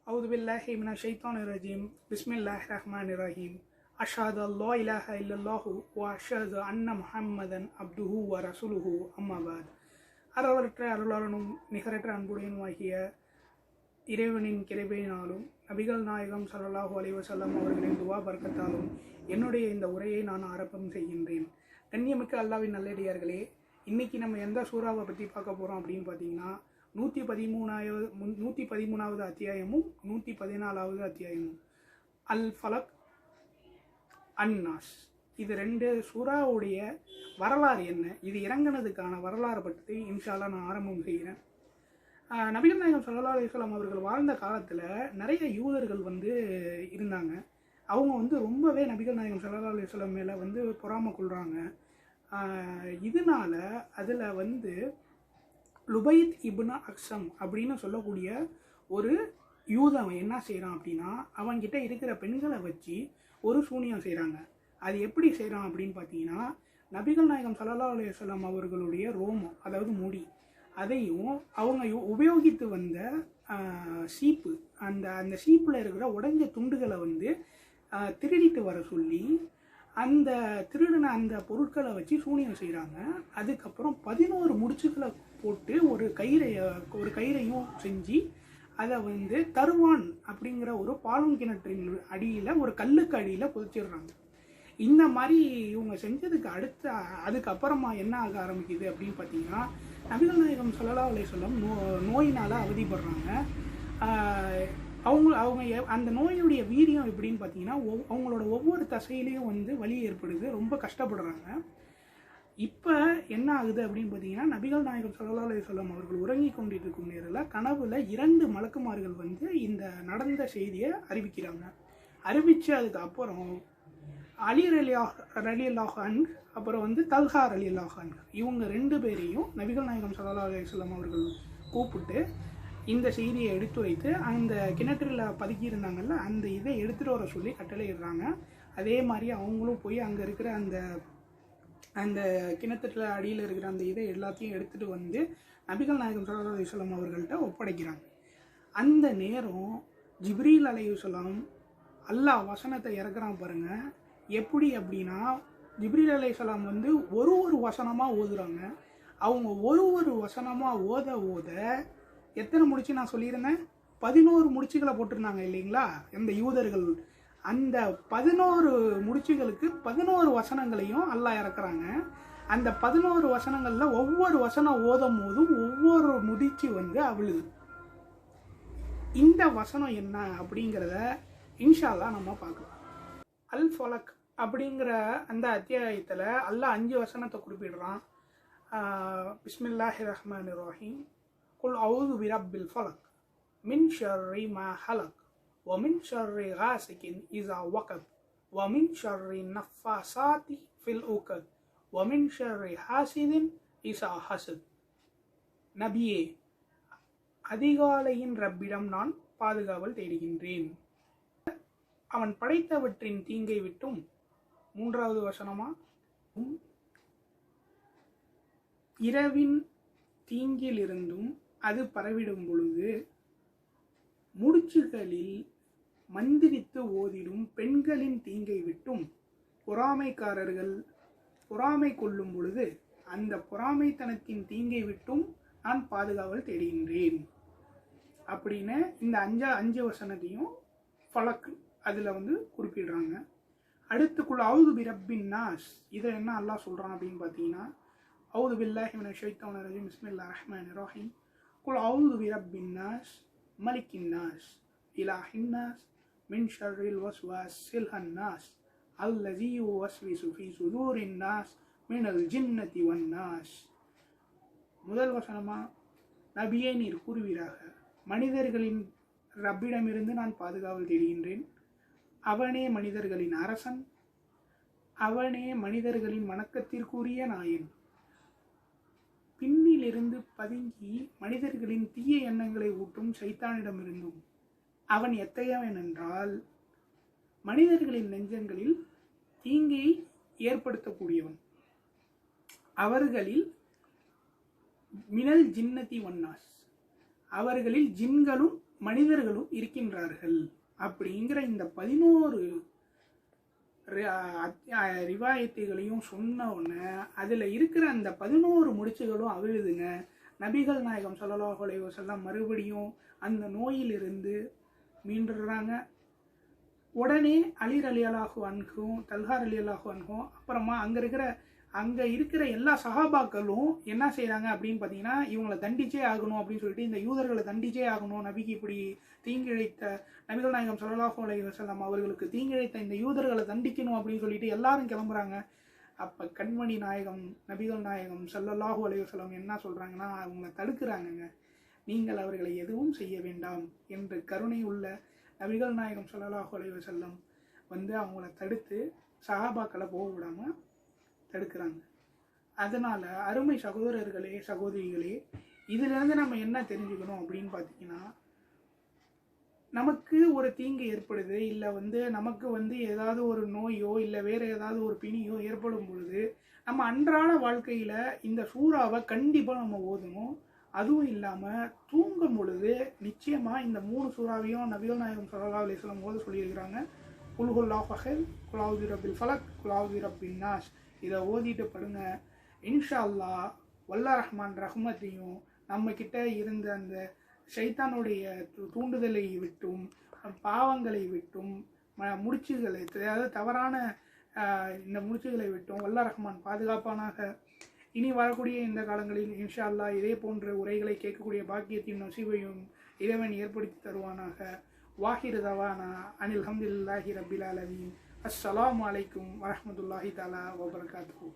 أعوذ بالله من الشيطان الرجيم بسم الله الرحمن الرحيم أشهد أن لا إله إلا الله وأشهد أن محمدا عبده ورسوله أما بعد அறவற்ற அருளாளனும் நிகரற்ற அன்புடையனுமாகிய இறைவனின் கிருபையினாலும் நபிகள் நாயகம் ஸல்லல்லாஹு அலைஹி வஸல்லம் அவர்களின் துவா பரக்கத்தாலும் என்னுடைய இந்த உரையை நான் ஆரம்பம் செய்கின்றேன். கண்ணியமிக்க அல்லாஹ்வின் நல்லடியார்களே, இன்னைக்கு நம்ம எந்த சூறாவை பற்றி பார்க்க போகிறோம் அப்படின்னு பார்த்தீங்கன்னா 113வது அத்தியாயமும் 114வது அத்தியாயமும் அல் ஃபலக் அன்னாஸ். இது ரெண்டு சூறாவுடைய வரலாறு என்ன, இது இறங்கினதுக்கான வரலாறு பற்றி இன்ஷா அல்லாஹ் நான் ஆரம்பம் செய்கிறேன். நபிகள் நாயகம் ஸல்லல்லாஹு அலைஹி வஸல்லம் அவர்கள் வாழ்ந்த காலத்தில் நிறைய யூதர்கள் இருந்தாங்க. அவங்க ரொம்பவே நபிகள் நாயகம் ஸல்லல்லாஹு அலைஹி வஸல்லம் மேலே பொறாமை கொள்கிறாங்க. இதனால அதில் லுபைத் இப்னு அக்ஸம் அப்படின்னு சொல்லக்கூடிய ஒரு யூதன் என்ன செய்கிறான் அப்படின்னா, அவன்கிட்ட இருக்கிற பெண்களை வச்சு ஒரு சூனியம் செய்கிறாங்க. அது எப்படி செய்கிறான் அப்படின்னு பார்த்தீங்கன்னா, நபிகள் நாயகம் ஸல்லல்லாஹு அலைஹி வஸல்லம் அவர்களுடைய ரோமம், அதாவது முடி, அதையும் அவங்க உபயோகித்து வந்த சீப்பு, அந்த சீப்பில் இருக்கிற உடைஞ்ச துண்டுகளை திருடிட்டு வர சொல்லி அந்த திருடின அந்த பொருட்களை வச்சு சூனியம் செய்கிறாங்க. அதுக்கப்புறம் 11 முடிச்சுகளை போட்டு ஒரு கயிறையும் செஞ்சு அதை தருவான் அப்படிங்கிற ஒரு பாலும் கிணற்றின் அடியில், ஒரு கல்லுக்கு அடியில் புதைச்சிடுறாங்க. இந்த மாதிரி இவங்க செஞ்சதுக்கு அதுக்கப்புறமா என்ன ஆக ஆரம்பிக்குது அப்படின்னு பார்த்தீங்கன்னா, நபிகள் நாயகம் ஸல்லல்லாஹு அலைஹி வஸல்லம் நோயினால் அவதிப்படுறாங்க. அவங்க அந்த நோயுடைய வீரியம் எப்படின்னு பார்த்தீங்கன்னா, அவங்களோட ஒவ்வொரு தசையிலையும் வலி ஏற்படுது, ரொம்ப கஷ்டப்படுறாங்க. இப்போ என்ன ஆகுது அப்படின்னு பார்த்தீங்கன்னா, நபிகள் நாயகம் ஸல்லல்லாஹு அலைஹி வஸல்லம் அவர்கள் உறங்கி கொண்டிட்டு இருக்கும் நேரில் கனவுல 2 மலக்குமார்கள் இந்த நடந்த செய்தியை அறிவிக்கிறாங்க. அறிவித்து அதுக்கு அப்புறம் அலி ரலியல்லாஹு அன்ஹு அப்புறம் தல்ஹா ரலியல்லாஹு அன்ஹு இவங்க 2 பேரையும் நபிகள் நாயகம் ஸல்லல்லாஹு அலைஹி வஸல்லம் அவர்கள் கூப்பிட்டு இந்த செய்தியை எடுத்து வைத்து அந்த கிணற்றில் பதுக்கி இருந்தாங்கல்ல, அந்த இதை எடுத்துகிட்டு வர சொல்லி கட்டளையிடுறாங்க. அதே மாதிரி அவங்களும் போய் அங்கே இருக்கிற அந்த கிணத்துல அடியில் இருக்கிற அந்த இதை எல்லாத்தையும் எடுத்துகிட்டு நபிகள் நாயகம் ஸல்லல்லாஹு அலைஹி வஸல்லம் அவர்கள்ட்ட ஒப்படைக்கிறாங்க. அந்த நேரம் ஜிப்ரீல் அலைஹிஸ்ஸலாம் அல்லாஹ் வசனத்தை இறக்குறான் பாருங்க. எப்படி அப்படின்னா, ஜிப்ரீல் அலைஹிஸ்ஸலாம் ஒரு வசனமாக ஓதுறாங்க. அவங்க ஒரு வசனமாக ஓத எத்தனை முடிச்சு நான் சொல்லியிருந்தேன், 11 முடிச்சுகளை போட்டிருந்தாங்க இல்லைங்களா இந்த யூதர்கள். அந்த 11 முடிச்சுகளுக்கு 11 வசனங்களையும் அல்லாஹ் இறக்குறாங்க. அந்த 11 வசனங்களில் ஒவ்வொரு வசனம் ஓதும் போதும் ஒவ்வொரு முடிச்சு அவிழுது. இந்த வசனம் என்ன அப்படிங்கிறத இன்ஷா அல்லாஹ் நம்ம பார்க்கலாம். அல் ஃபலக் அப்படிங்கிற அந்த அத்தியாயத்தில் அல்லாஹ் 5 வசனத்தை குறிப்பிடுறான். பிஸ்மில்லாஹிர் ரஹ்மானிர் ரஹீம். குல் அஊது பிரப்பில் ஃபலக் மின் ஷர்ரி மா ஹலக் ومن شر غاسق إذا وقب ومن شر النفاثات في العقد ومن شر حاسد إذا حسد. நபியே, அதிகாலையின் ரப்பிடம் நான் பாதுகாவல் தேடுகின்றேன், அவன் படைத்தவற்றின் தீங்கை விட்டும். 3வது வசனமா, இரவின் தீங்கிலிருந்தும் அது பரவிடும் பொழுது முடிச்சுகளில் மந்திரித்து ஓதிடும் பெண்களின் தீங்கை விட்டும். பொறாமைக்காரர்கள் பொறாமை கொள்ளும் பொழுது அந்த பொறாமைத்தனத்தின் தீங்கை விட்டும் நான் பாதுகாவல் தேடுகின்றேன் அப்படின்னு இந்த 5 வசனத்தையும் ஃபலக் அதில் குறிப்பிடுறாங்க. அடுத்துக்குள்ள அவுது பிரப்பின் நாஸ், இதை என்ன அல்லாஹ் சொல்கிறான் அப்படின்னு பார்த்தீங்கன்னா, அவுது பில்லாஹி மினஷ் ஷைத்தானிர் ரஜீம் பிஸ்மில்லாஹிர் ரஹ்மானிர் ரஹீம். குல் அவுது பிரப்பின் நாஸ் மலிக்கின் நாஸ் இலாஹின் நாஸ் மின் ஷர்ரில் வஸ்வாஸில் ஹன்னாஸ் அல்லஸீ யுவஸ்விஸு ஃபீ சுதூரின் நாஸ் மினல் ஜின்னதி வன் நாஸ். முதல் வசனமா, நபியே நீர் கூறுவீராக, மனிதர்களின் ரப்பிடமிருந்து நான் பாதுகாவல் தேடுகின்றேன். அவனே மனிதர்களின் அரசன், அவனே மனிதர்களின் வணக்கத்திற்குரிய நாயன். பின்னிலிருந்து பதுங்கி மனிதர்களின் தீய எண்ணங்களை ஊட்டும் சைத்தானிடமிருந்தும். அவன் எத்தையவன் என்றால் மனிதர்களின் நெஞ்சங்களில் தீங்கை ஏற்படுத்தக்கூடியவன். அவர்களில் மினல் ஜின்னதி வன்னாஸ், அவர்களில் ஜின்களும் மனிதர்களும் இருக்கின்றார்கள் அப்படிங்கிற இந்த 11 ரிவாயத்துகளையும் சொன்ன உடனே அதில் இருக்கிற அந்த 11 முடிச்சுகளும் அவிழுதுங்க. நபிகள் நாயகம் ஸல்லல்லாஹு அலைஹி வஸல்லம் மறுபடியும் அந்த நோயிலிருந்து மீண்டுடுறாங்க. உடனே அலி ரலியல்லாஹு அன்ஹும் தல்ஹா ரலியல்லாஹு அன்ஹும் அப்புறமா அங்கே இருக்கிற எல்லா சஹாபாக்களும் என்ன செய்கிறாங்க அப்படின்னு பார்த்தீங்கன்னா, இவங்களை தண்டிச்சே ஆகணும் அப்படின்னு சொல்லிட்டு, இந்த யூதர்களை தண்டிச்சே ஆகணும், நபிக்கு இப்படி தீங்கிழைத்த நபிகள் நாயகம் ஸல்லல்லாஹு அலைஹி வஸல்லம் அவர்களுக்கு தீங்கிழைத்த இந்த யூதர்களை தண்டிக்கணும் அப்படின்னு சொல்லிட்டு எல்லாரும் கிளம்புறாங்க. அப்போ கண்மணி நாயகம் நபிகள் நாயகம் ஸல்லல்லாஹு அலைஹி வஸல்லம் என்ன சொல்கிறாங்கன்னா, அவங்கள தடுக்கிறாங்கங்க. நீங்கள் அவர்களை எதுவும் செய்ய வேண்டாம் என்று கருணை உள்ள நபிகள் நாயகம் ஸல்லல்லாஹு அலைஹி வஸல்லம் அவங்கள தடுத்து சஹாபாக்களை போக விடாமல் தடுக்கிறாங்க. அதனால் அருமை சகோதரர்களே சகோதரிகளே, இதிலிருந்து நம்ம என்ன தெரிஞ்சுக்கணும் அப்படின்னு பார்த்தீங்கன்னா, நமக்கு ஒரு தீங்கு ஏற்படுது, இல்லை நமக்கு ஏதாவது ஒரு நோயோ இல்லை வேறு ஏதாவது ஒரு பிணியோ ஏற்படும் பொழுது நம்ம அன்றாட வாழ்க்கையில் இந்த சூறாவை கண்டிப்பாக நம்ம ஓதணும். அதுவும் இல்லாமல் தூங்கும் பொழுது நிச்சயமாக இந்த 3 சூறாவையும் நபிகள் நாயகம் ஸல்லல்லாஹு அலைஹி வஸல்லம் ஓத சொல்லியிருக்கிறாங்க. குல் ஹுவல்லாஹு அஹத், குல் அஊது பிரப்பில் ஃபலக், குல் அஊது பிரப்பின் நாஸ். இதை ஓதிட்டு படுங்க. இன்ஷா அல்லாஹ் வல்ல ரஹ்மான் ரஹ்மத்தையும் நம்மக்கிட்ட இருந்த அந்த ஷைத்தானுடைய தூண்டுதலை விட்டும் பாவங்களை விட்டும் முடிச்சுகளை, அதாவது தவறான இந்த முடிச்சுகளை விட்டும் வல்ல ரஹ்மான் பாதுகாப்பானாக. இனி வரக்கூடிய இந்த காலங்களில் இன்ஷா அல்லாஹ் இதே போன்ற உரைகளை கேட்கக்கூடிய பாக்கியத்தையும் நசீபையும் இறைவன் ஏற்படுத்தி தருவானாக. வாஹிர் தவானா அனில் ஹம்துலில்லாஹி ரப்பில் ஆலமீன். அஸ்ஸலாமு அலைக்கும் வரஹ்மத்துல்லாஹி தஆலா வபரகாத்துஹு.